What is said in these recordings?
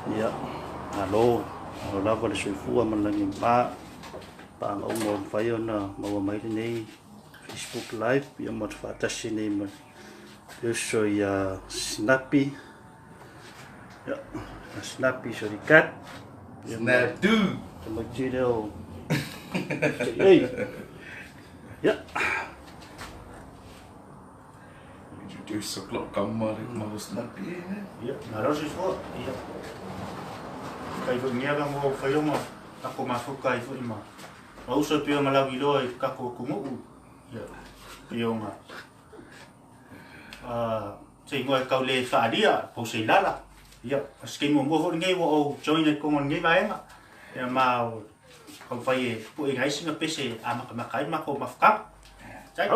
Iya, alo, alo ko le soifua malangin pa ang umon fayo na mawamay ni Facebook Live yung mo fatasi ni mo so ya snappy ya snappy so cat Snap dude. magchilo hey ya Introduce a clock kamar mau snappy. ya naro soifua ya kai vo ngiaga mo fayo mo ako mafuka ifo ima au so pio malawi lo i kako kumu ya pio nga sei ngoi kau le fa dia po sei lala ya skin mo ho ngai wo join it ko ngai vai nga ya ma kau fai pu i ngai singa pese ama ka makai ma ko mafka chai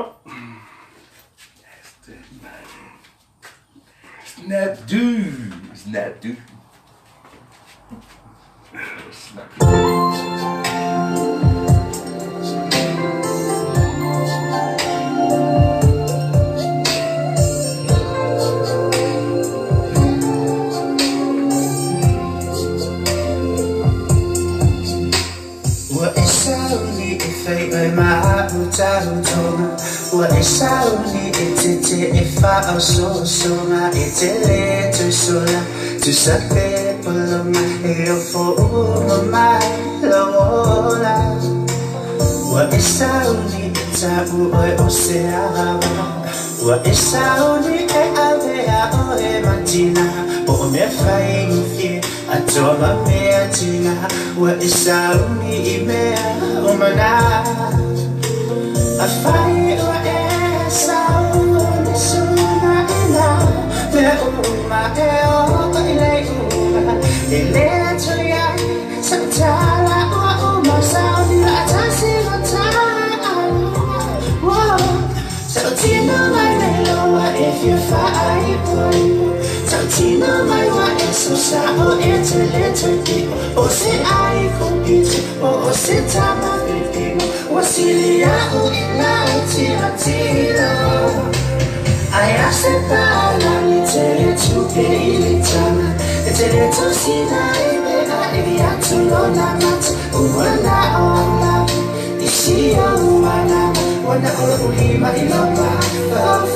Snap dude. Snap dude. Snap. What is only if I also so my it's a little sola to safe for my for my lola. What is only it's a boy or say what is only a matina or me flying fear I told my matina what is only me umana I fight what is only sooner enough the uma eo ilay uma ileto yan sa tala o uma sound ya tasi o tala whoa so tino my lowa if you fight for you so tino my wa eso sa o it's a little bit o se ai compete o se tama Wasilia tira tira I accept that I tell to pay litana tell to see that I to know that wana ona isi wana wana uli my love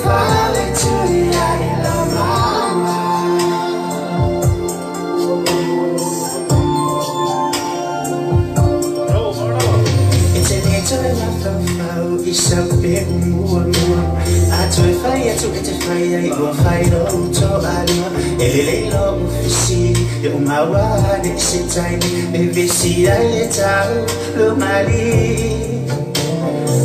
fall to I love Isabe umua Atoe fire to get a fire Iwa fire uto alima Elele lo ufisi Ya umawa nisi taini Bebisi aletau lumali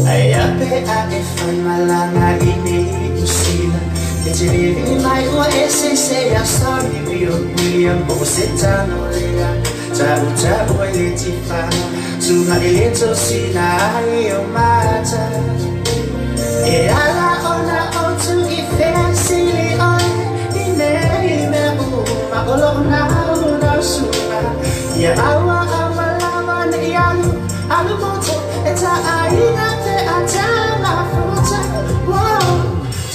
Ayape aefan malanga ini usina Etelevi mai ua esese ya sorry William Osetano lea Tau eletifana Suma eleto sinai o mata E ala ona o tu I fensili oi Inei me uma Olona una suma Ya awa amalawa ne yalu Alu moto Eta aina te atama fruta Wow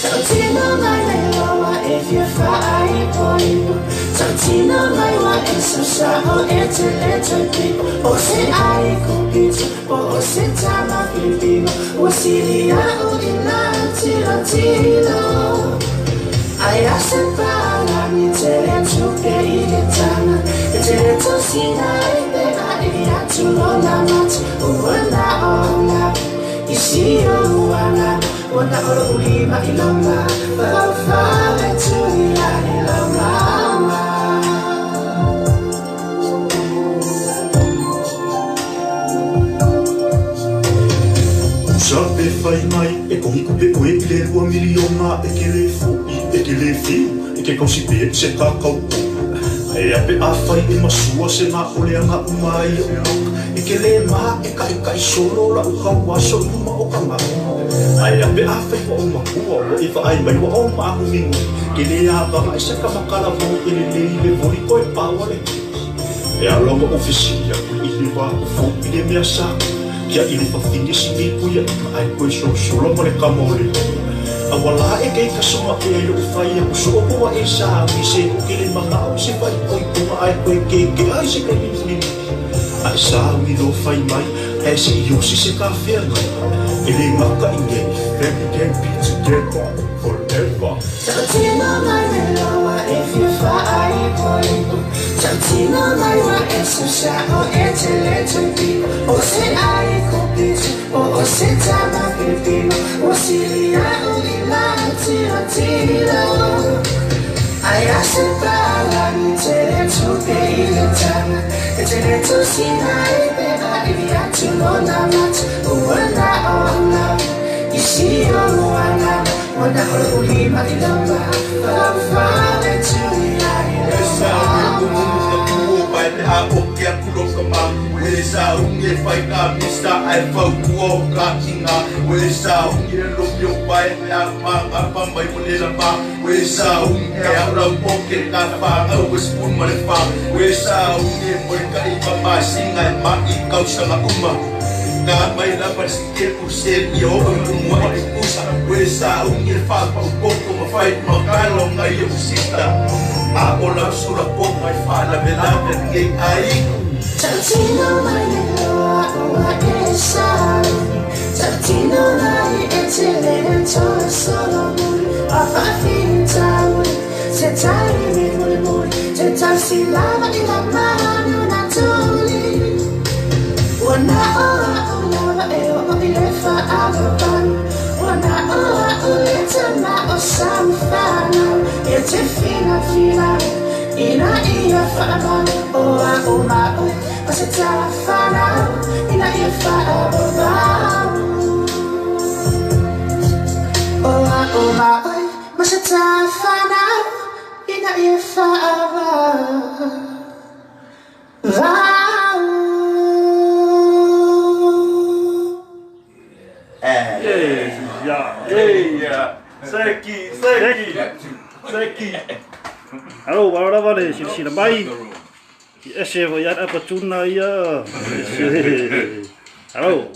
Tantino mai me loa If you fight for you Tantino mai wa eso sa o ete people O se ai compito O se tama pipino Wasilia o ina tira tiro Ai asepala mi tele chuke iletana Tele to sina ibe ia tu lona mat Uwana ona Isi o wana Wana oro ulima iloma Fafale tu ia iloma Sabe fai mai e kongu pe koe i le 2 miliona e ke le fui e ke le fiu e ke kausi pe se kakau e ape a fai e masua se nga ole anga umai e ke le ma e kai solo la uka waso luma o kanga ai ape a fai wa uma kua o e vai mai wa o ma mingu ke le a ba se ka makala vo e le voli ko e pawale e a longa ofisia ku i le wa fu i le mea sa Kia ili whawhine si me puia ai koe so mo le kamole. A wala e kei kasuma e ai lo whai a kuso o poa e sa mi se o ke le mga o se vai koi kuma ai koe ke ai se ka mimi ai sa mi do fai mai e se io se ka ferma e le maka inge family can be together forever Tino mai me loa if you fight for it Tino mai wa eso sha o etele tupi o se ai kopiti o se tama pipino o silia o ilati o tilo Ai ase pala ni tele tupe ile tama e tele tu sinai pe a ilia tu no na mat uwana ona isi o wana Wanda huli matilamba Fale tui Esa ungu sa kuo pai te a oke a kulo kama Wesa unge fai ka mista ai fau kuo ka kinga Wesa unge lopio pai te a manga pambai mune la pa Wesa unge a ura poke ka whanga Wespun mare wha Wesa unge moika i papa singa i ma i kausanga uma Ka mai la pasike pusel i o umwa i pusa Wesa unge wha pau koko ma whai makalo ngai i usita A ola sura poko ai wha la vela nge ai Tino mai me loa ua esa Tino mai etele to solo muli A whawhinta muli Se tairi me muli muli Se tasi lava i la manu na tuli Wana oa ulava e o i le whaavapanu Wana oa uleta ma o samwhana E te whina whina Ina ia whaavanu Oa o mao Ma se tā whanau Ina ia whaavapanu Oa o mao Ma se tā whanau Ina ia whaavapanu Seki. Halo, bara vale, sila bai. Ese voy a patuna ya. Halo.